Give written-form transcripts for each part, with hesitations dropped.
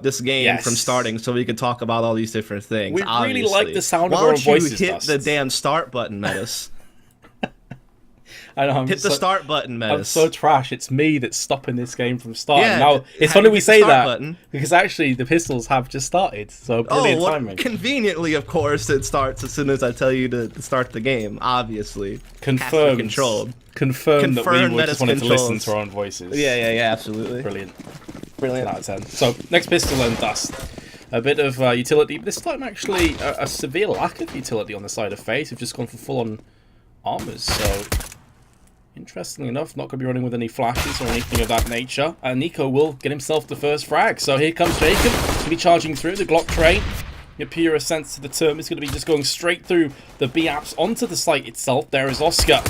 this game from starting so we could talk about all these different things. We obviously. really like the sound of Why our don't voices. you hit the damn start button, Metis? I know, hit the start button, Metis. I'm so trash. It's me that's stopping this game from starting. Yeah, now, it's funny we say that button? because actually the pistols have just started. So brilliant timing. Conveniently, of course, it starts as soon as I tell you to start the game. Obviously, confirmed. Controlled. Confirmed that we just wanted controls. to listen to our own voices. Yeah, absolutely. Brilliant. Out of 10. So next pistol and dust. A bit of utility, but this time actually a severe lack of utility on the side of FaZe. We've just gone for full-on armors. So interestingly enough, not going to be running with any flashes or anything of that nature. And Nico will get himself the first frag. So here comes Jacob. He's going to be charging through the Glock train. Your purest sense to the term is going to be just going straight through the B-apps onto the site itself. There is Oscar.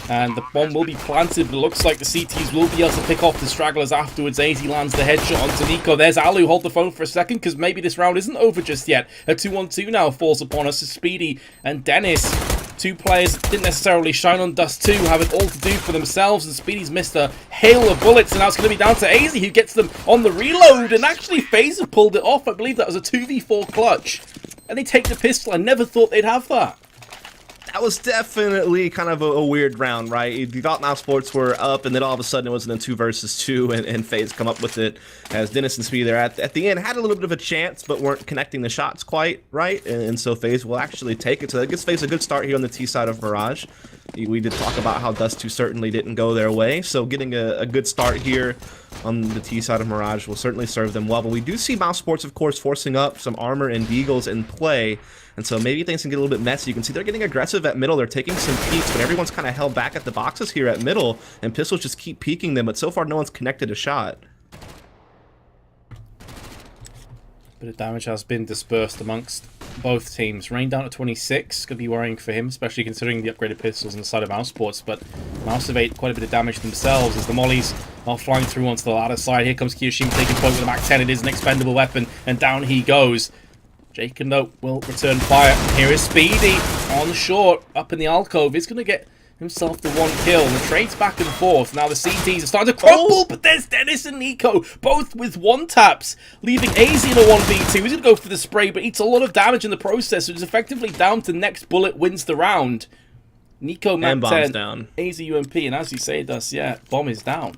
And the bomb will be planted, but it looks like the CTs will be able to pick off the stragglers afterwards. AZ lands the headshot onto Nico. There's Alu. Hold the phone for a second, because maybe this round isn't over just yet. A 2-on-2 now falls upon us. Speedy and Dennis. Two players that didn't necessarily shine on Dust 2 have it all to do for themselves, and Speedy's missed a hail of bullets, and now it's going to be down to AZ, who gets them on the reload, and actually FaZe have pulled it off. I believe that was a 2v4 clutch, and they take the pistol. I never thought they'd have that. That was definitely kind of a weird round, right? You thought Mousesports were up, and then all of a sudden it was in a 2 versus 2, and FaZe come up with it as Dennis and Speedy there at the end had a little bit of a chance, but weren't connecting the shots quite right, and so FaZe will actually take it. So that gives FaZe a good start here on the T side of Mirage. We did talk about how Dust 2 certainly didn't go their way, so getting a good start here on the T side of Mirage will certainly serve them well. But we do see Mousesports, of course, forcing up some armor and deagles in play, and so maybe things can get a little bit messy. You can see they're getting aggressive at middle. They're taking some peeks, but everyone's kind of held back at the boxes here at middle, and pistols just keep peeking them, but so far no one's connected a shot. Bit of damage has been dispersed amongst both teams. Rain down to 26, could be worrying for him, especially considering the upgraded pistols on the side of Mousesports, but Mouse have ate quite a bit of damage themselves as the mollies are flying through onto the ladder side. Here comes Kiyoshima taking point with a Mac 10. It is an expendable weapon, and down he goes. Jacob, though, will return fire. Here is Speedy on short, up in the alcove. He's going to get himself the 1 kill. The trade's back and forth. Now the CTs are starting to crumble, but there's Dennis and Nico, both with 1-taps, leaving AZ in a 1v2. He's going to go for the spray, but eats a lot of damage in the process, so it's effectively down to next bullet wins the round. Nico, Mac 10, down. AZ UMP, and as you say, it does, yeah, bomb is down.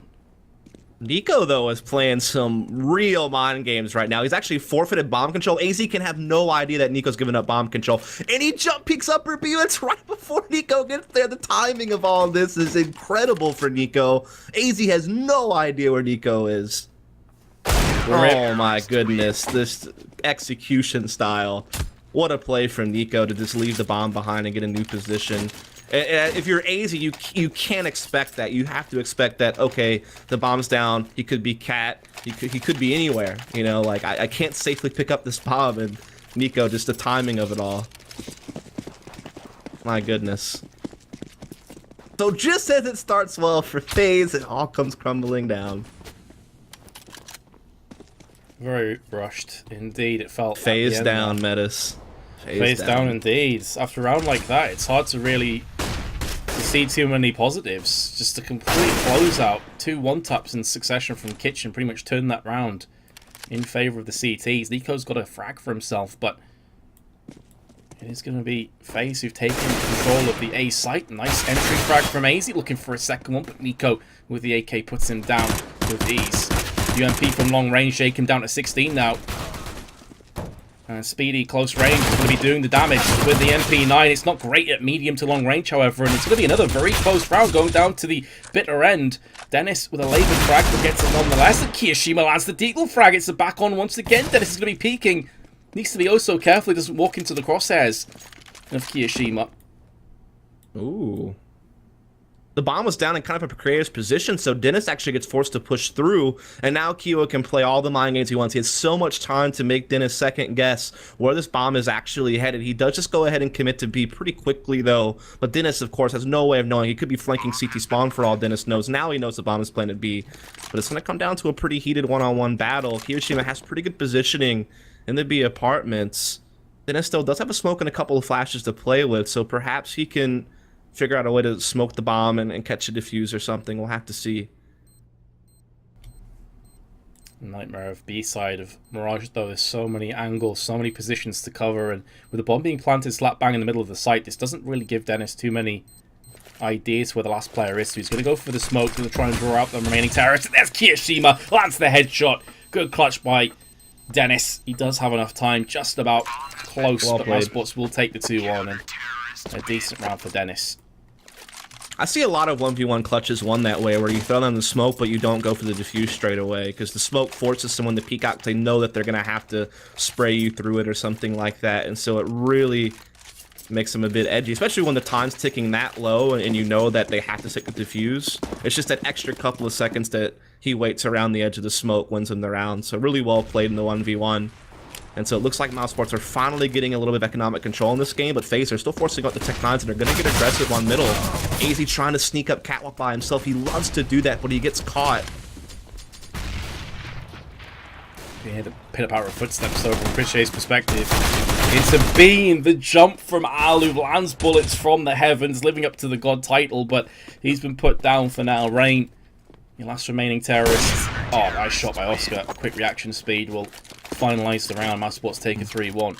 Nico, though, is playing some real mind games right now. He's actually forfeited bomb control. AZ can have no idea that Nico's giving up bomb control. And he jump peeks up her B. It's right before Nico gets there. The timing of all this is incredible for Nico. AZ has no idea where Nico is. Oh my goodness. This execution style. What a play from Nico to just leave the bomb behind and get a new position. If you're AZ, you can't expect that. You have to expect that, okay, the bomb's down, he could be Cat, he could be anywhere, you know, like, I can't safely pick up this bomb, and Nico, just the timing of it all. My goodness. So just as it starts well for FaZe, it all comes crumbling down. Very rushed, indeed, it felt. FaZe down, Metis. FaZe down indeed. After a round like that, it's hard to really see too many positives. Just a complete closeout. 2 1-taps in succession from Kitchen pretty much turned that round in favour of the CTs. Nico's got a frag for himself, but it is going to be FaZe who've taken control of the A site. Nice entry frag from AZ, looking for a second one, but Nico with the AK puts him down with ease. UMP from long range, shake him down to 16 now. And Speedy, close range, is going to be doing the damage with the MP9. It's not great at medium to long range, however, and it's going to be another very close round going down to the bitter end. Dennis with a labour frag, but gets it nonetheless. And Kiyoshima lands the deagle frag. It's the back on once again. Dennis is going to be peeking. Needs to be oh so careful he doesn't walk into the crosshairs of Kiyoshima. Ooh. The bomb was down in kind of a precarious position, so Dennis actually gets forced to push through, and now Kyo can play all the mind games he wants. He has so much time to make Dennis second guess where this bomb is actually headed. He does just go ahead and commit to B pretty quickly, though, but Dennis, of course, has no way of knowing. He could be flanking CT spawn for all Dennis knows. Now he knows the bomb is planted B, but it's going to come down to a pretty heated one-on-one battle. Kiyoshima has pretty good positioning in the B apartments. Dennis still does have a smoke and a couple of flashes to play with, so perhaps he can figure out a way to smoke the bomb and catch a defuse or something. We'll have to see. Nightmare of B side of Mirage, though. There's so many angles, so many positions to cover, and with the bomb being planted slap bang in the middle of the site, this doesn't really give Dennis too many ideas where the last player is. So he's going to go for the smoke, going to try and draw out the remaining terrorists. There's Kiyoshima, lands the headshot. Good clutch by Dennis. He does have enough time, just about close, but Mousesports will take the 2-1, and a decent round for Dennis. I see a lot of 1v1 clutches won that way, where you throw them the smoke, but you don't go for the defuse straight away, because the smoke forces someone to peek out. They know that they're going to have to spray you through it or something like that, and so it really makes them a bit edgy, especially when the time's ticking that low and you know that they have to stick the defuse. It's just that extra couple of seconds that he waits around the edge of the smoke wins him the round, so really well played in the 1v1. And so it looks like Mousesports are finally getting a little bit of economic control in this game, but FaZe are still forcing out the Tech 9s, and they're going to get aggressive on middle. AZ trying to sneak up catwalk by himself. He loves to do that, but he gets caught. You hear the pitter-patter of footsteps, so from Chris's perspective, it's a beam. The jump from Alu lands bullets from the heavens, living up to the god title, but he's been put down for now. Rain, your last remaining terrorist. Oh, nice shot by Oscar. Quick reaction speed will finalize the round. Mousesports take a 3-1.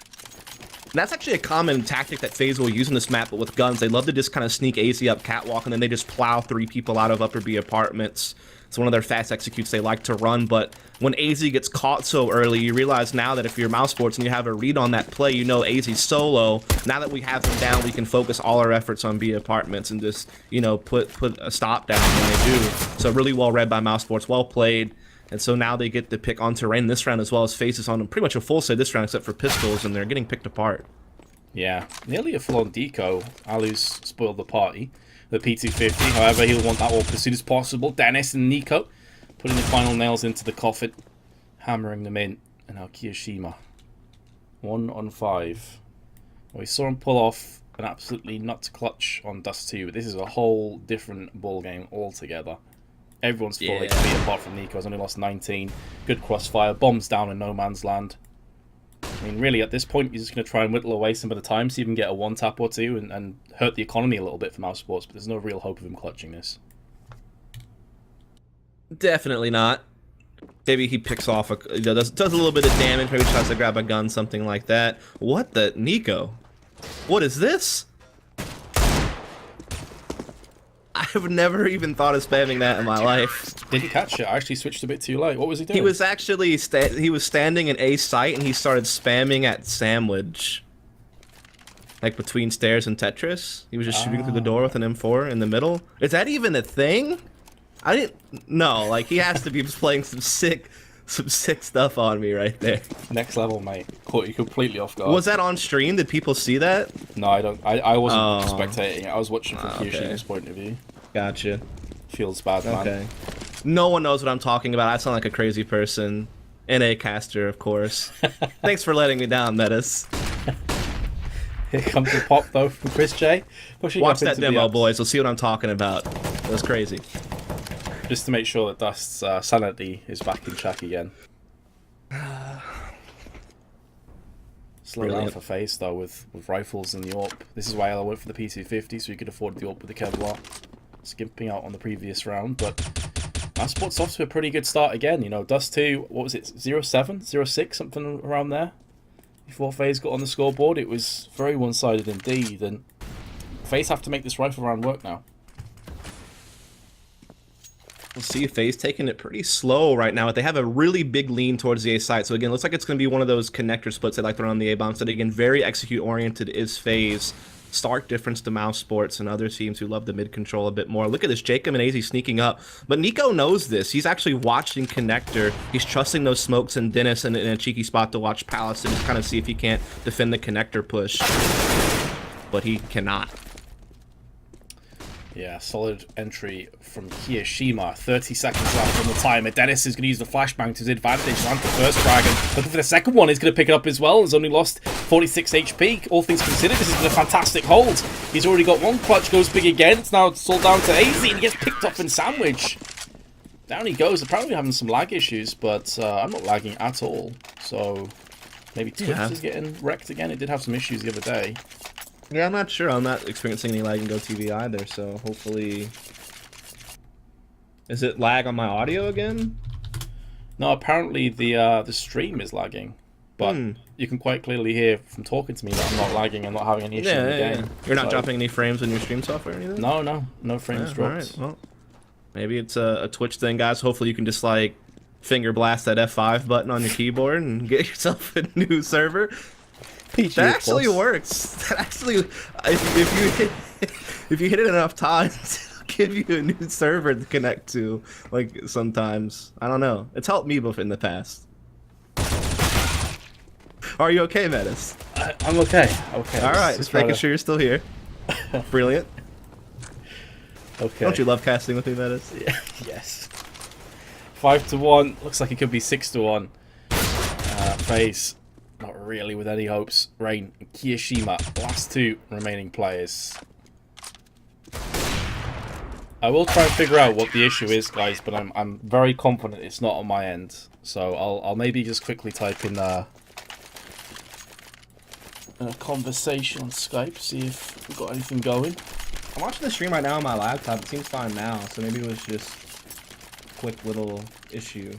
That's actually a common tactic that FaZe will use in this map, but with guns. They love to just kind of sneak AZ up catwalk, and then they just plow 3 people out of upper B apartments. It's one of their fast executes they like to run, but when AZ gets caught so early, you realize now that if you're Mousesports and you have a read on that play, you know AZ's solo. Now that we have him down, we can focus all our efforts on B apartments and just, you know, put a stop down when they do. So really well read by Mousesports, well played. And so now they get to pick on terrain this round, as well as FaZe is on pretty much a full set this round except for pistols, and they're getting picked apart. Yeah, nearly a full-on deco. Alu's spoiled the party. The P250, however, he'll want that AWP as soon as possible. Dennis and Nico putting the final nails into the coffin, hammering them in. And now Kiyoshima, 1 on 5. Well, we saw him pull off an absolutely nuts clutch on Dust 2, but this is a whole different ball game altogether. Everyone's full HP apart from Nico. Has only lost 19. Good crossfire. Bombs down in no man's land. I mean, really, at this point, you're just going to try and whittle away some of the time so you can get a 1-tap or 2 and hurt the economy a little bit for Mousesports, but there's no real hope of him clutching this. Definitely not. Maybe he picks off, does a little bit of damage, maybe tries to grab a gun, something like that. What the? Nico? What is this? I've never even thought of spamming that in my life. Didn't catch it. I actually switched a bit too late. What was he doing? He was actually he was standing in A site and he started spamming at sandwich, like between stairs and Tetris. He was just shooting through the door with an M4 in the middle. Is that even a thing? I didn't know. Like, he has to be playing some sick stuff on me right there. Next level, mate. Caught you completely off guard. Was that on stream? Did people see that? No, I don't. I wasn't spectating. I was watching from Kiyoshima's point of view. Gotcha. Feels bad, man. Okay. No one knows what I'm talking about. I sound like a crazy person. NA caster, of course. Thanks for letting me down, Metis. Here comes the pop, though, from Chris J. Watch that demo, boys. We'll see what I'm talking about. It was crazy. Just to make sure that Dust's sanity is back in check again. Slow down for FaZe, though, with rifles and the AWP. This is why I went for the P250, so you could afford the AWP with the Kevlar. Skimping out on the previous round, but Mousesports off to a pretty good start again. You know, Dust 2, what was it, 0-7, 0-6, something around there? Before FaZe got on the scoreboard, it was very one-sided indeed, and FaZe have to make this rifle round work now. We'll see. FaZe taking it pretty slow right now. They have a really big lean towards the A side. So again, looks like it's going to be one of those connector splits they like to run on the A bomb. So again, very execute-oriented is FaZe. Stark difference to Mousesports and other teams who love the mid control a bit more. Look at this, Jacob and AZ sneaking up. But Nico knows this. He's actually watching connector. He's trusting those smokes and Dennis in a cheeky spot to watch Palace to just kind of see if he can't defend the connector push. But he cannot. Yeah, solid entry from Kiyoshima. 30 seconds left on the timer. Dennis is going to use the flashbang to his advantage. Land the first dragon. Looking for the second one. He's going to pick it up as well. He's only lost 46 HP. All things considered, this has been a fantastic hold. He's already got one clutch. Goes big again. It's now all down to AZ. And he gets picked up in sandwich. Down he goes. Apparently having some lag issues, but I'm not lagging at all. So maybe Twitch is getting wrecked again. It did have some issues the other day. Yeah, I'm not sure. I'm not experiencing any lag in GoTV either, so hopefully... Is it lag on my audio again? No, apparently the stream is lagging, but you can quite clearly hear from talking to me that I'm not lagging and not having any issue in the game. You're not dropping any frames in your stream software or anything? No frames dropped. Alright, well, maybe it's a Twitch thing, guys. Hopefully you can just like finger blast that F5 button on your keyboard and get yourself a new server. PG, that actually works. That actually, if you hit it enough times, it'll give you a new server to connect to. Like sometimes, I don't know. It's helped me both in the past. Are you okay, Metis? I'm okay. Okay. All right, just making sure you're still here. Brilliant. Okay. Don't you love casting with me, Metis? Yeah. Yes. 5-1. Looks like it could be 6-1. FaZe, not really with any hopes. Rain and Kiyashima, last two remaining players. I will try and figure out what the issue is, guys, but I'm very confident it's not on my end. So I'll maybe just quickly type in a conversation on Skype, see if we've got anything going. I'm watching the stream right now on my laptop. It seems fine now, so maybe it was just a quick little issue.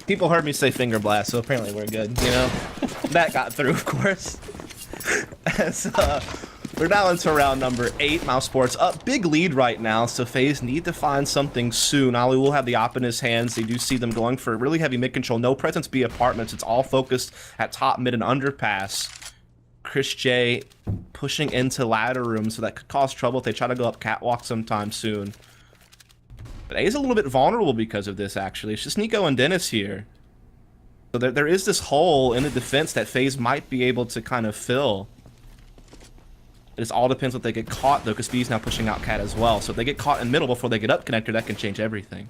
People heard me say finger blast, so apparently we're good, you know? That got through, of course. As, we're now into round number 8. Mousesports up. Big lead right now, so FaZe need to find something soon. Ali will have the op in his hands. They do see them going for really heavy mid control. No presence B apartments. It's all focused at top, mid, and underpass. Chris J pushing into ladder room, so that could cause trouble if they try to go up catwalk sometime soon. But A is a little bit vulnerable because of this, actually. It's just Nico and Dennis here. So there is this hole in the defense that FaZe might be able to kind of fill. It just all depends what they get caught, though, because B's now pushing out Cat as well. So if they get caught in middle before they get up connector, that can change everything.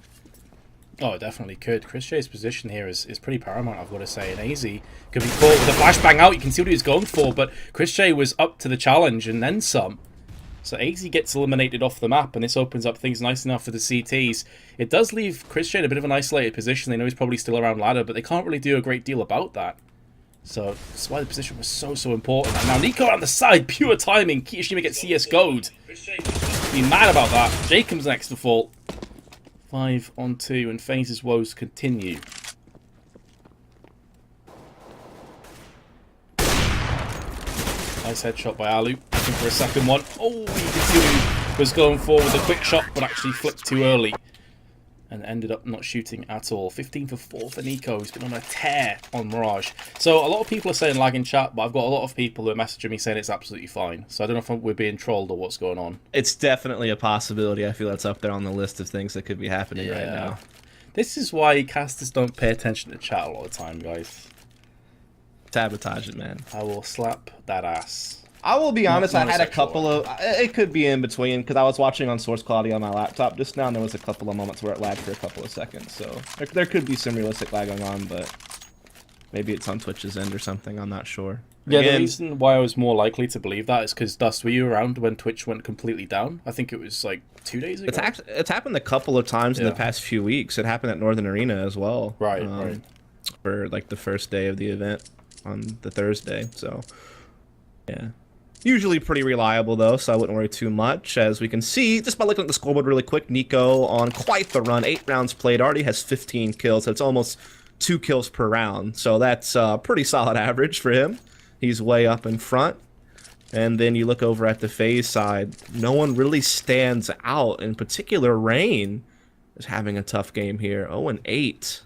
Oh, it definitely could. Chris J's position here is pretty paramount, I've got to say. And AZ could be caught with a flashbang out. You can see what he was going for, but Chris J was up to the challenge and then some. So AZ gets eliminated off the map, and this opens up things nice enough for the CTs. It does leave Chris J in a bit of an isolated position. They know he's probably still around ladder, but they can't really do a great deal about that. So that's why the position was so important. And now Nico on the side, pure timing. Kiyashima gets CSGO'd. Be mad about that. Jacob's next to fall. 5-on-2, and FaZe's woes continue. Nice headshot by Alu. Looking for a second one. Oh, you can see he was going for with a quick shot, but actually flipped too early. And ended up not shooting at all. 15 for 4 for Nico. He's been on a tear on Mirage. So a lot of people are saying lag in chat, but I've got a lot of people who are messaging me saying it's absolutely fine. So I don't know if we're being trolled or what's going on. It's definitely a possibility. I feel that's up there on the list of things that could be happening right now. This is why casters don't pay attention to chat a lot of the time, guys. Sabotage it, man. I will slap that ass. I will be honest, I had a couple of... It could be in between, because I was watching on source quality on my laptop just now, and there was a couple of moments where it lagged for a couple of seconds. So there could be some realistic lag going on, but maybe it's on Twitch's end or something. I'm not sure. Yeah, the reason why I was more likely to believe that is because, Dust, were you around when Twitch went completely down? I think it was like 2 days ago. It's happened a couple of times in the past few weeks. It happened at Northern Arena as well. Right, For like the first day of the event on the Thursday. So, yeah. Usually pretty reliable, though, so I wouldn't worry too much. As we can see, just by looking at the scoreboard really quick, Nico on quite the run. 8 rounds played, already has 15 kills, so it's almost 2 kills per round. So that's a pretty solid average for him. He's way up in front. And then you look over at the FaZe side, no one really stands out. In particular, Rain is having a tough game here. 0-8.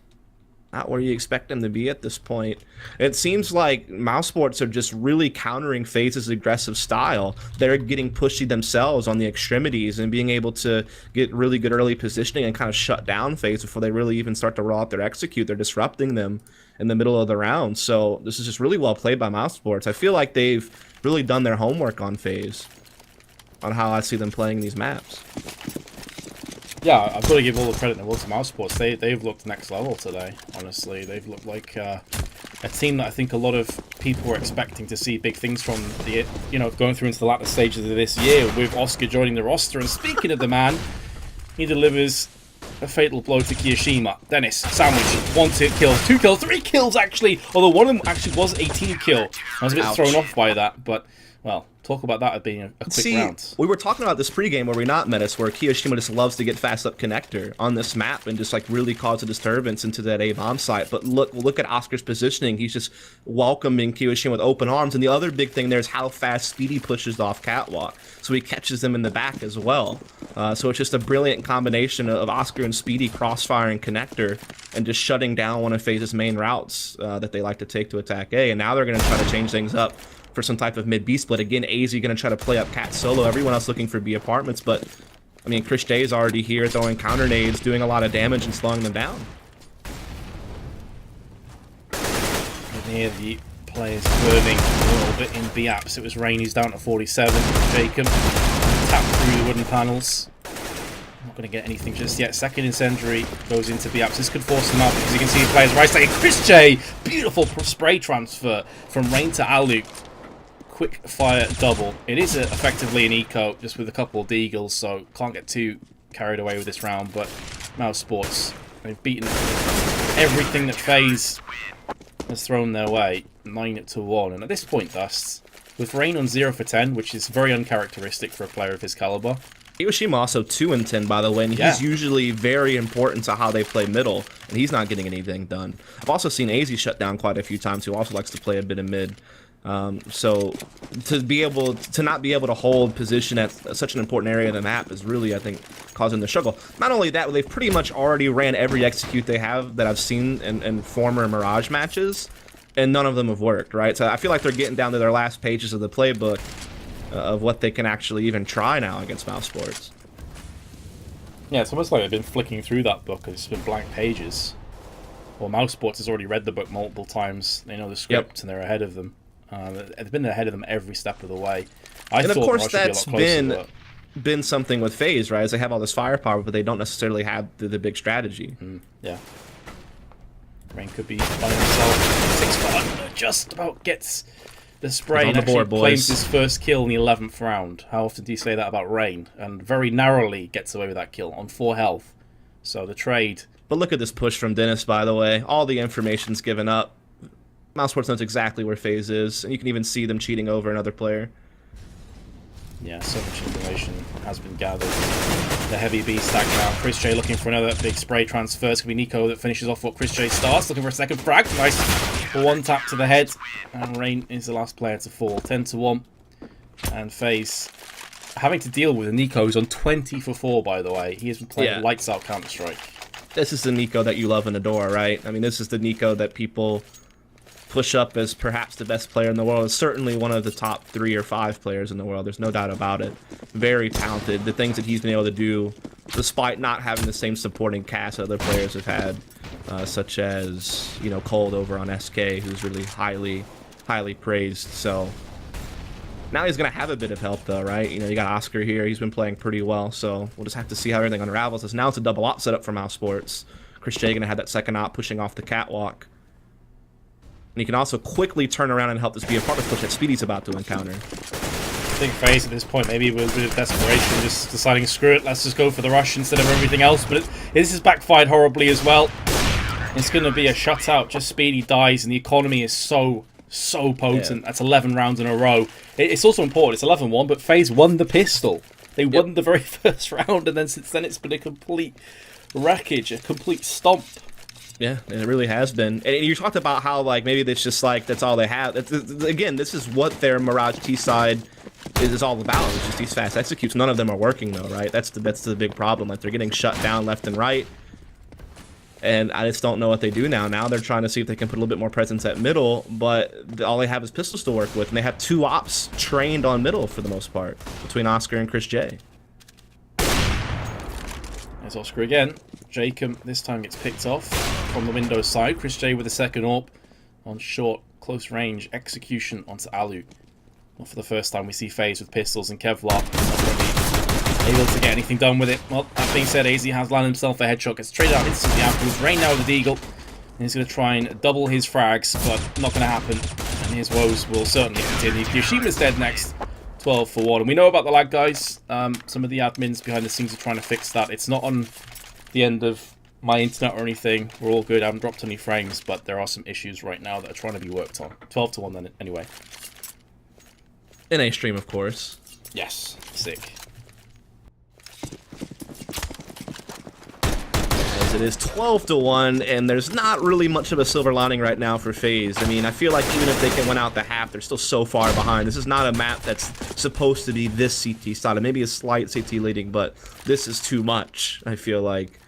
Not where you expect them to be at this point. It seems like Mousesports are just really countering FaZe's aggressive style. They're getting pushy themselves on the extremities and being able to get really good early positioning and kind of shut down FaZe before they really even start to roll out their execute. They're disrupting them in the middle of the round. So this is just really well played by Mousesports. I feel like they've really done their homework on FaZe, on how I see them playing these maps. Yeah, I've got to give all the credit in the world to Mousesports. They've looked next level today, honestly. They've looked like a team that I think a lot of people were expecting to see big things from, the, going through into the latter stages of this year, with Oscar joining the roster. And speaking of the man, he delivers a fatal blow to Kiyashima. Dennis, sandwich, 1 kill, 2 kills, 3 kills actually, although one of them actually was a team kill. I was a bit thrown off by that, but Well, talk about that as being a quick round. We were talking about this pregame where we not Metis, where Kiyoshima just loves to get fast up connector on this map and just like really cause a disturbance into that A bomb site. But look at Oscar's positioning. He's just welcoming Kiyoshima with open arms. And the other big thing there is how fast Speedy pushes off catwalk, so he catches them in the back as well. So it's just a brilliant combination of Oscar and Speedy crossfiring connector and just shutting down one of FaZe's main routes that they like to take to attack A. And now they're going to try to change things up for some type of mid-B split. Again, AZ going to try to play up Cat solo. Everyone else looking for B apartments, but I mean, Chris J is already here throwing counter nades, doing a lot of damage and slowing them down. And here the players burning a little bit in B apps. It was Rain who's down to 47. Jacob tapped through the wooden panels. Not going to get anything just yet. Second incendiary goes into B apps. This could force them out because you can see the players right side. Chris J, beautiful spray transfer from Rain to Alu. Quick fire double. It is effectively an eco, just with a couple of deagles, so can't get too carried away with this round. But Mousesports, they've beaten everything that FaZe has thrown their way, 9-1. And at this point, Dust, with Rain on 0 for 10, which is very uncharacteristic for a player of his caliber. Kiyoshima also 2-10, by the way, and he's usually very important to how they play middle, and he's not getting anything done. I've also seen AZ shut down quite a few times, who also likes to play a bit of mid. So to not be able to hold position at such an important area of the map is really, I think, causing the struggle. Not only that, they've pretty much already ran every execute they have that I've seen in former Mirage matches, and none of them have worked, right? So I feel like they're getting down to their last pages of the playbook of what they can actually even try now against Mousesports. Yeah, it's almost like they've been flicking through that book and it's been blank pages. Well, Mousesports has already read the book multiple times. They know the script and they're ahead of them. They've been ahead of them every step of the way. And of course, that's been something with FaZe, right? Is they have all this firepower, but they don't necessarily have the big strategy. Yeah. Rain could be by himself. 6-5 just about gets the spray and actually claims his first kill in the 11th round. How often do you say that about Rain? And very narrowly gets away with that kill on 4 health. So the trade. But look at this push from Dennis, by the way. All the information's given up. Mousesports knows exactly where FaZe is, and you can even see them cheating over another player. Yeah, so much information has been gathered. The heavy B stack now. Chris J looking for another big spray transfer. It's going to be Nico that finishes off what Chris J starts. Looking for a second frag. Nice one tap to the head. And Rain is the last player to fall. 10-1. And FaZe having to deal with a Nico who's on 20 for 4, by the way. He has been playing lights out Counter-Strike. This is the Nico that you love and adore, right? I mean, this is the Nico that people push up as perhaps the best player in the world. Is certainly one of the top 3 or 5 players in the world. There's no doubt about it. Very talented. The things that he's been able to do, despite not having the same supporting cast other players have had, such as, you know, Cold over on SK, who's really highly praised. So now he's going to have a bit of help, though, right? You know, you got Oscar here. He's been playing pretty well, so we'll just have to see how everything unravels. As now it's a double op setup for Mousesports. Chris J going to have that second op pushing off the catwalk. And he can also quickly turn around and help this B apartment push that Speedy's about to encounter. I think FaZe at this point, maybe with a bit of desperation, just deciding, screw it, let's just go for the rush instead of everything else. But this has backfired horribly as well. It's going to be a shutout. Just Speedy dies, and the economy is so potent. That's 11 rounds in a row. It's also important. It's 11-1, but FaZe won the pistol. They won the very first round, and then since then it's been a complete wreckage, a complete stomp. Yeah, it really has been. And you talked about how, like, maybe it's just like that's all they have. Again, this is what their Mirage T side is all about. It's just these fast executes. None of them are working though, right? That's the big problem. Like, they're getting shut down left and right. And I just don't know what they do now. Now they're trying to see if they can put a little bit more presence at middle, but all they have is pistols to work with, and they have 2 ops trained on middle for the most part between Oscar and Chris J. There's Oscar again. Jacob this time gets picked off from the window side. Chris J with a second AWP on short, close range execution onto Alu. Not for the first time we see FaZe with pistols and Kevlar. Not really able to get anything done with it. Well, that being said, AZ has landed himself a headshot. Gets traded out instantly afterwards. Rain now with the deagle. And he's going to try and double his frags, but not going to happen. And his woes will certainly continue. Yoshima's dead next. 12-1. And we know about the lag, guys. Some of the admins behind the scenes are trying to fix that. It's not on the end of my internet or anything. We're all good. I haven't dropped any frames, but there are some issues right now that are trying to be worked on. 12-1 then, anyway. In a stream, of course. Yes, sick. As it is 12-1, and there's not really much of a silver lining right now for FaZe. I mean, I feel like even if they can win out the half, they're still so far behind. This is not a map that's supposed to be this CT style. Maybe a slight CT leading, but this is too much, I feel like.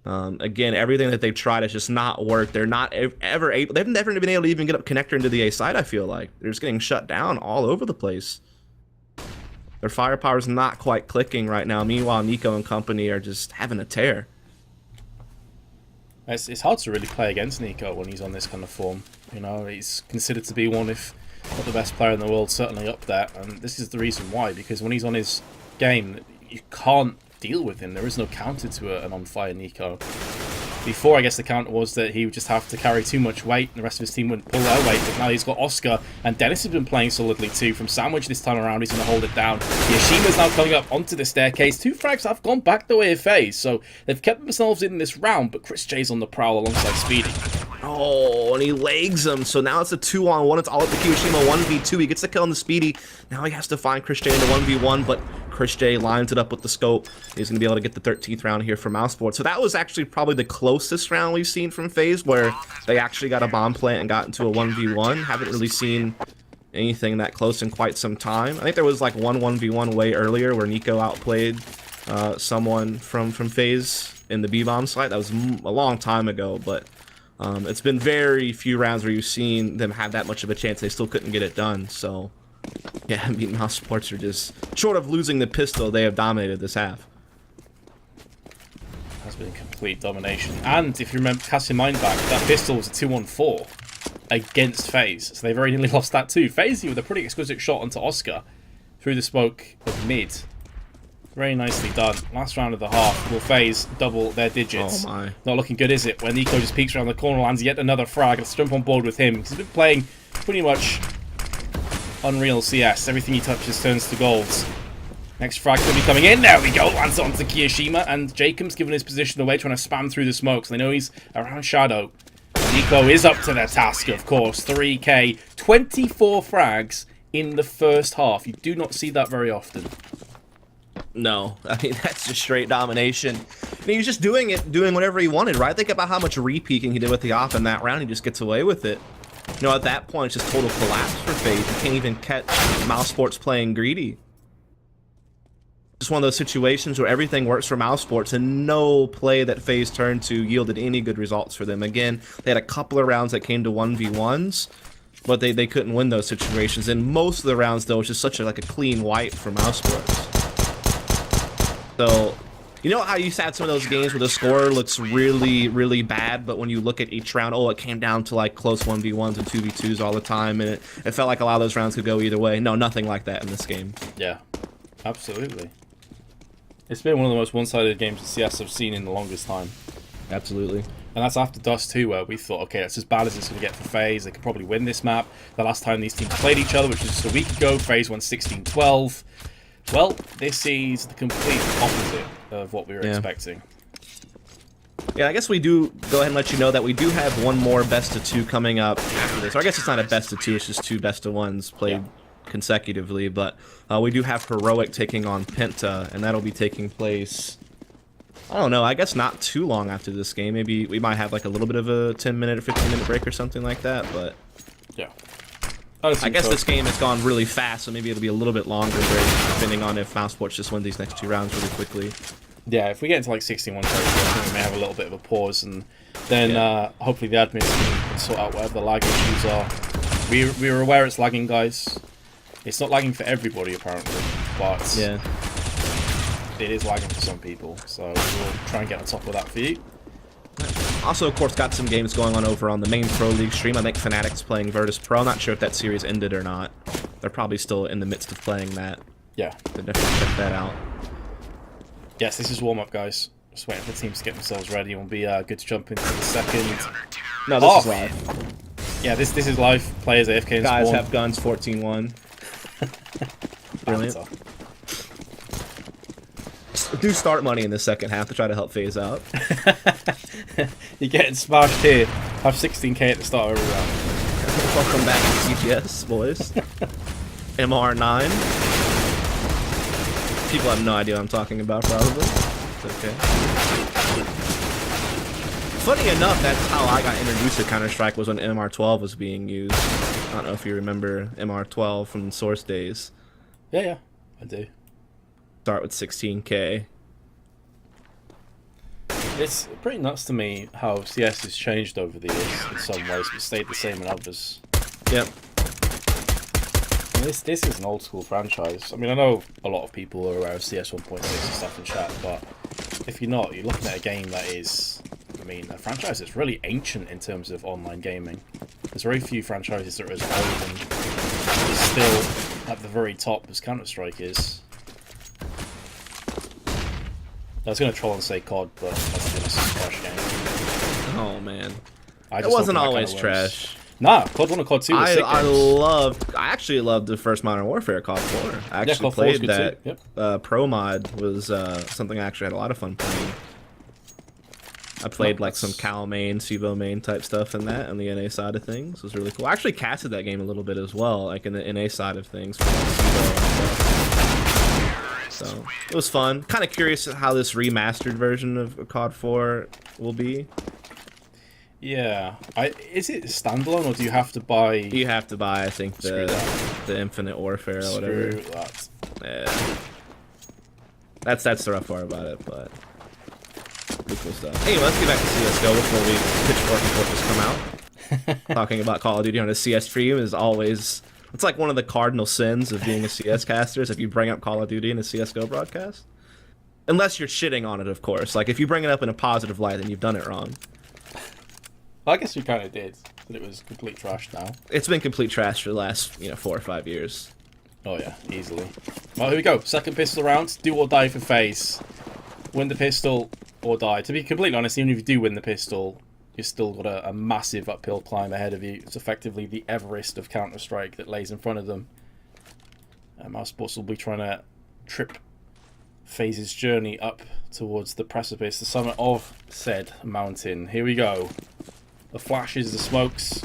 Again, everything that they've tried has just not worked. They're not ever able, they've never been able to even get up connector into the A side, I feel like. They're just getting shut down all over the place. Their firepower's not quite clicking right now. Meanwhile, Nico and company are just having a tear. It's hard to really play against Nico when he's on this kind of form. You know, he's considered to be one, if not the best player in the world, certainly up there. And this is the reason why, because when he's on his game, you can't deal with him. There is no counter to an on-fire Nico. Before, I guess the counter was that he would just have to carry too much weight and the rest of his team wouldn't pull their weight, but now he's got Oscar, and Dennis has been playing solidly too. From Sandwich this time around, he's going to hold it down. Yashima's now coming up onto the staircase. 2 frags have gone back the way of FaZe, so they've kept themselves in this round, but Chris J's on the prowl alongside Speedy. Oh, and he legs him, so now it's a 2-on-1. It's all up to Kiyoshima, 1v2. He gets the kill on the Speedy. Now he has to find Chris J in the 1v1, but Chris J lines it up with the scope. He's going to be able to get the 13th round here for Mousesports. So that was actually probably the closest round we've seen from FaZe, where they actually got a bomb plant and got into a 1v1. Haven't really seen anything that close in quite some time. I think there was like one 1v1 way earlier where Nico outplayed someone from FaZe in the B-bomb site. That was a long time ago, but it's been very few rounds where you've seen them have that much of a chance. They still couldn't get it done, so... yeah, I mean, Mousesports are just... short of losing the pistol, they have dominated this half. Has been complete domination. And if you remember, cast your mind back, that pistol was a 2-on-4 against FaZe. So they've already nearly lost that too. FaZe with a pretty exquisite shot onto Oscar through the smoke of mid. Very nicely done. Last round of the half. Will FaZe double their digits? Oh my. Not looking good, is it? When Nico just peeks around the corner, lands yet another frag. Let's jump on board with him. He's been playing pretty much unreal CS. Everything he touches turns to gold. Next frag will be coming in. There we go. Lands it onto Kiyoshima. And Jacob's given his position away, trying to spam through the smokes. They know he's around Shadow. Nico is up to their task, of course. 3K. 24 frags in the first half. You do not see that very often. No, I mean, that's just straight domination. I mean, he was just doing whatever he wanted, right? Think about how much re-peeking he did with the op in that round. He just gets away with it. You know, at that point, it's just total collapse for FaZe. You can't even catch Mousesports playing greedy. Just one of those situations where everything works for Mousesports and no play that FaZe turned to yielded any good results for them. Again, they had a couple of rounds that came to 1v1s, but they couldn't win those situations. And most of the rounds, though, was just such a clean wipe for Mousesports. So, you know how you had some of those games where the score looks really, really bad, but when you look at each round, oh, it came down to like close 1v1s and 2v2s all the time, and it felt like a lot of those rounds could go either way. No, nothing like that in this game. Yeah, absolutely. It's been one of the most one-sided games of CS I've seen in the longest time. Absolutely. And that's after Dust 2, where we thought, okay, that's as bad as it's going to get for FaZe. They could probably win this map. The last time these teams played each other, which was just a week ago, FaZe won 16-12. Well, this is the complete opposite of what we were expecting. Yeah, I guess we do go ahead and let you know that we do have one more best of 2 coming up after this. Or I guess it's not a best of 2, it's just 2 best of 1s played consecutively. But we do have Heroic taking on Penta, and that'll be taking place, I don't know, I guess not too long after this game. Maybe we might have like a little bit of a 10-minute or 15-minute break or something like that, but... yeah. I guess this game has gone really fast, so maybe it'll be a little bit longer break, depending on if Mousesports just win these next 2 rounds really quickly. Yeah, if we get into like 61 territory, I think we may have a little bit of a pause, and then hopefully the admins can sort out whatever the lag issues are. We were aware it's lagging, guys. It's not lagging for everybody, apparently, but it is lagging for some people, so we'll try and get on top of that for you. Also, of course, got some games going on over on the main Pro League stream. I think Fnatic's playing Virtus.Pro. I'm not sure if that series ended or not. They're probably still in the midst of playing that. Yeah. So definitely check that out. Yes, this is warm-up, guys. Just waiting for the teams to get themselves ready. We'll be good to jump into the second. No, this is live. Yeah, this is live. Players AFK in Guys spawn. have guns, 14-1. Brilliant. Do start money in the second half to try to help FaZe out. You're getting smashed here. Have 16k at the start of every round. Welcome back to CGS, boys. MR9. People have no idea what I'm talking about, probably. It's okay. Funny enough, that's how I got introduced to Counter-Strike, was when MR12 was being used. I don't know if you remember MR12 from Source days. Yeah, I do. Start with 16K. It's pretty nuts to me how CS has changed over the years in some ways, but stayed the same in others. Yep. And this is an old school franchise. I mean, I know a lot of people are aware of CS 1.6 and stuff in chat, but if you're not, you're looking at a game that is, I mean, a franchise that's really ancient in terms of online gaming. There's very few franchises that are as old and still at the very top as Counter-Strike is. I was going to troll and say COD, but that's just a trash game. Oh, man. It wasn't always trash. Nah, COD 1 and COD 2 were sick games. I actually loved the first Modern Warfare, COD 4. I actually COD 4 was played good that. too. Yep. Pro mod was something I actually had a lot of fun playing. I played like some Cal main, Sivo main type stuff in that on the NA side of things. It was really cool. I actually casted that game a little bit as well, like in the NA side of things for like Sivo and stuff. So it was fun. Kind of curious how this remastered version of COD 4 will be. Yeah. Is it standalone or do you have to buy... You have to buy, I think, the Infinite Warfare or whatever. Screw that. Yeah. That's the rough part about it, but pretty cool stuff. Anyway, let's get back to CSGO before we Pitchfork and Fortress come out. Talking about Call of Duty on a CS stream is always... It's like one of the cardinal sins of being a CS caster is if you bring up Call of Duty in a CSGO broadcast. Unless you're shitting on it, of course. Like, if you bring it up in a positive light, then you've done it wrong. I guess we kind of did, but it was complete trash now. It's been complete trash for the last, 4 or 5 years. Oh yeah, easily. Well, here we go. Second pistol round. Do or die for FaZe. Win the pistol or die. To be completely honest, even if you do win the pistol, you've still got a massive uphill climb ahead of you. It's effectively the Everest of Counter-Strike that lays in front of them. Mousesports will be trying to trip FaZe's journey up towards the precipice, the summit of said mountain. Here we go. The flashes, the smokes.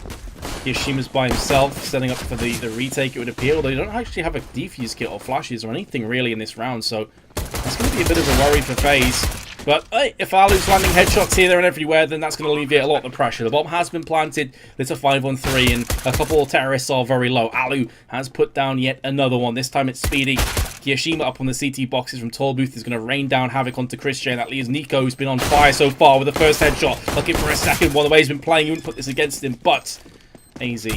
Yoshima's by himself, setting up for the retake, it would appear. Although they don't actually have a defuse kit or flashes or anything really in this round, so that's going to be a bit of a worry for FaZe. But hey, if Alu's landing headshots here, there, and everywhere, then that's going to alleviate a lot of the pressure. The bomb has been planted. It's a 5-on-3, and a couple of terrorists are very low. Alu has put down yet another one. This time it's Speedy. Yoshima up on the CT boxes from Tall Booth is going to rain down havoc onto Christian. That leaves Nico, who's been on fire so far with the first headshot. Looking for a second one. The way he's been playing, you wouldn't put this against him, but AZ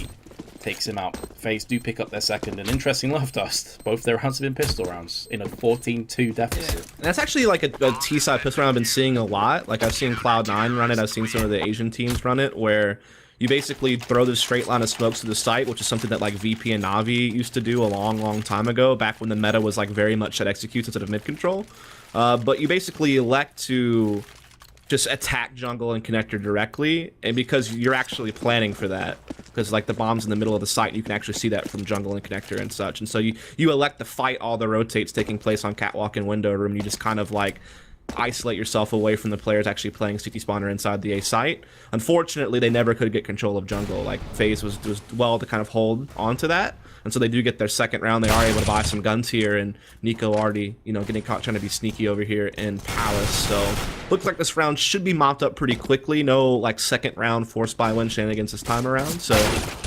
takes him out. FaZe do pick up their second, and interesting love dust. Both their rounds have been pistol rounds in a 14-2 deficit. And that's actually like a T-side pistol round I've been seeing a lot. Like I've seen Cloud9 run it, I've seen some of the Asian teams run it, where you basically throw this straight line of smokes to the site, which is something that like VP and Navi used to do a long time ago, back when the meta was like very much at executes instead of mid control. But you basically elect to just attack jungle and connector directly, and because you're actually planning for that, because like the bomb's in the middle of the site, you can actually see that from jungle and connector and such, and so you elect to fight all the rotates taking place on catwalk and window room. You just kind of like isolate yourself away from the players actually playing CT spawner inside the A site. Unfortunately, they never could get control of jungle. Like FaZe was well to kind of hold onto that, and so they do get their second round. They are able to buy some guns here, and Nico already, getting caught trying to be sneaky over here in Palace. So looks like this round should be mopped up pretty quickly. No like second round force by win shenanigans this time around. So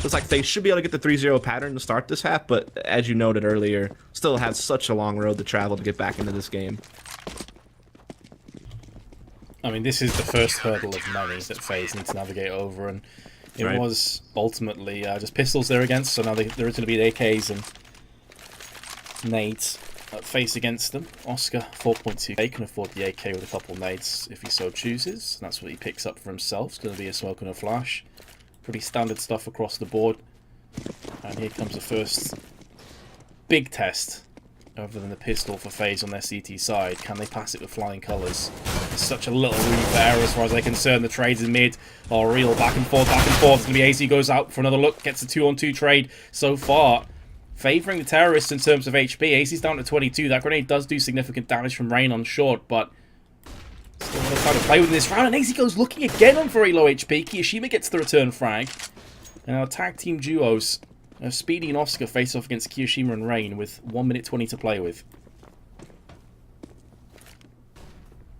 looks like they should be able to get the 3-0 pattern to start this half, but as you noted earlier, still has such a long road to travel to get back into this game. I mean, this is the first hurdle of many that FaZe need to navigate over, and it was ultimately just pistols they're against, so now there is going to be AKs and nades faced against them. Oscar, 4.2k, can afford the AK with a couple nades if he so chooses, and that's what he picks up for himself. It's going to be a smoke and a flash. Pretty standard stuff across the board. And here comes the first big test, other than the pistol for FaZe on their CT side. Can they pass it with flying colours? There's such a little room for error as far as they're concerned. The trades in mid are real back and forth, back and forth. It's going to be AZ goes out for another look, gets a 2-on-2 trade so far, favouring the terrorists in terms of HP. AZ's down to 22. That grenade does do significant damage from rain on short, but still going to try to play with this round. And AZ goes looking again on very low HP. Kiyoshima gets the return frag. And our tag team duos Speedy and Oscar face off against Kiyoshima and Rain with 1 minute 20 to play with.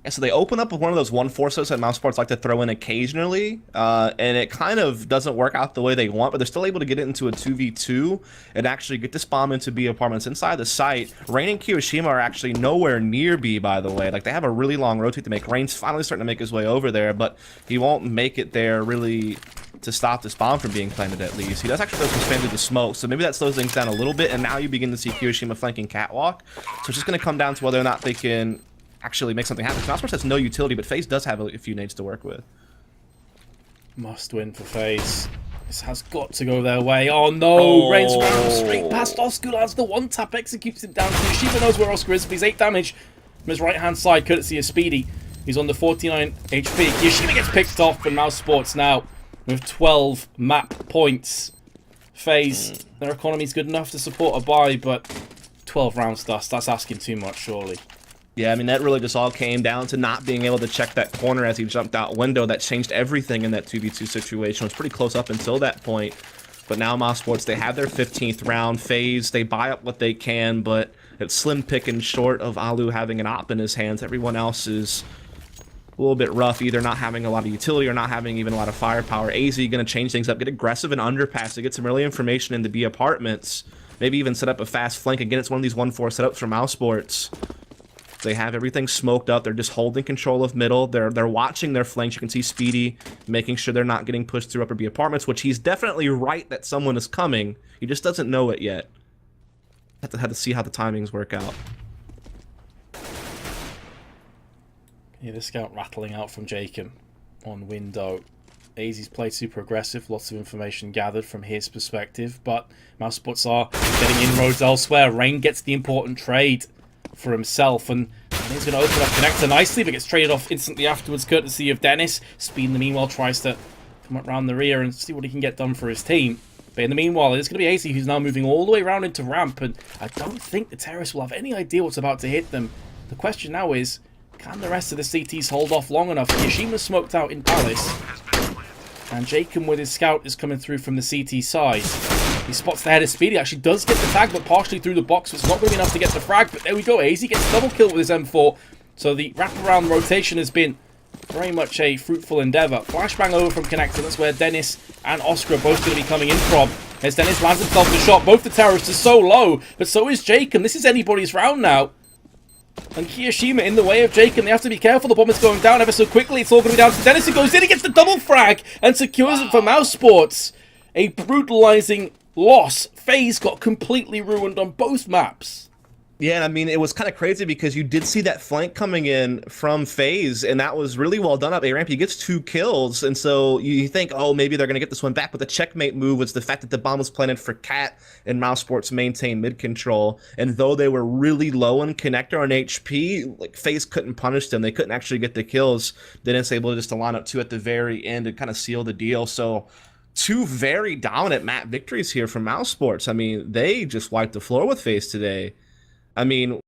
Yeah, so they open up with one of those 1-4 that Mousesports like to throw in occasionally, and it kind of doesn't work out the way they want, but they're still able to get it into a 2v2 and actually get this bomb into B apartments inside the site. Rain and Kiyoshima are actually nowhere near B, by the way. Like, they have a really long rotate to make. Rain's finally starting to make his way over there, but he won't make it there really to stop this bomb from being planted, at least. He does actually throw some spam through the smoke, so maybe that slows things down a little bit, and now you begin to see Kiyoshima flanking Catwalk. So it's just going to come down to whether or not they can actually make something happen. Mousesports has no utility, but FaZe does have a few nades to work with. Must win for FaZe. This has got to go their way. Oh no! Rain's round straight past Oscar. Lands the one tap, executes it down. Kiyoshima knows where Oscar is, but he's 8 damage from his right hand side, courtesy of Speedy. He's on the 49 HP. Kiyoshima gets picked off, and Mousesports now with 12 map points. FaZe, their economy's good enough to support a buy, but 12 rounds dust, that's asking too much, surely. Yeah, I mean, that really just all came down to not being able to check that corner as he jumped out window. That changed everything in that 2v2 situation. It was pretty close up until that point. But now Mousesports, they have their 15th round. FaZe, they buy up what they can, but it's slim picking short of Alu having an op in his hands. Everyone else is a little bit rough, either not having a lot of utility or not having even a lot of firepower. AZ going to change things up, get aggressive and underpass to get some early information in the B apartments. Maybe even set up a fast flank. Again, it's one of these 1-4 setups for Mousesports. They have everything smoked up. They're just holding control of middle. They're watching their flanks. You can see Speedy making sure they're not getting pushed through upper B apartments, which he's definitely right that someone is coming. He just doesn't know it yet. Have to see how the timings work out. Yeah, the scout rattling out from Jacob on window. AZ's played super aggressive, lots of information gathered from his perspective, but Mousesports are getting inroads elsewhere. Rain gets the important trade for himself, and he's going to open up connector nicely, but gets traded off instantly afterwards, courtesy of Dennis. Speed, in the meanwhile, tries to come up round the rear and see what he can get done for his team. But in the meanwhile, it's going to be AC who's now moving all the way around into ramp, and I don't think the Terrorists will have any idea what's about to hit them. The question now is, can the rest of the CTs hold off long enough? Yoshima's smoked out in Palace, and Jacob with his scout is coming through from the CT side. He spots the head of Speedy, actually does get the tag, but partially through the box, so it's not going to be enough to get the frag, but there we go, AZ gets double kill with his M4, so the wraparound rotation has been very much a fruitful endeavour. Flashbang over from Connector, that's where Dennis and Oscar are both going to be coming in from, as Dennis lands himself the shot. Both the terrorists are so low, but so is Jacob. This is anybody's round now. And Kiyoshima in the way of Jake, and they have to be careful. The bomb is going down ever so quickly. It's all going to be down to Dennis, who goes in and gets the double frag and secures it for Mousesports. A brutalizing loss. FaZe got completely ruined on both maps. Yeah, and I mean, it was kind of crazy because you did see that flank coming in from FaZe, and that was really well done up. A-Ramp, he gets 2 kills, and so you think, oh, maybe they're going to get this one back, but the checkmate move was the fact that the bomb was planted for Cat, and Mousesports maintained mid-control, and though they were really low on Connector on HP, like, FaZe couldn't punish them. They couldn't actually get the kills. Dennis able just to line up 2 at the very end and kind of seal the deal, so 2 very dominant map victories here from Mousesports. I mean, they just wiped the floor with FaZe today. I mean,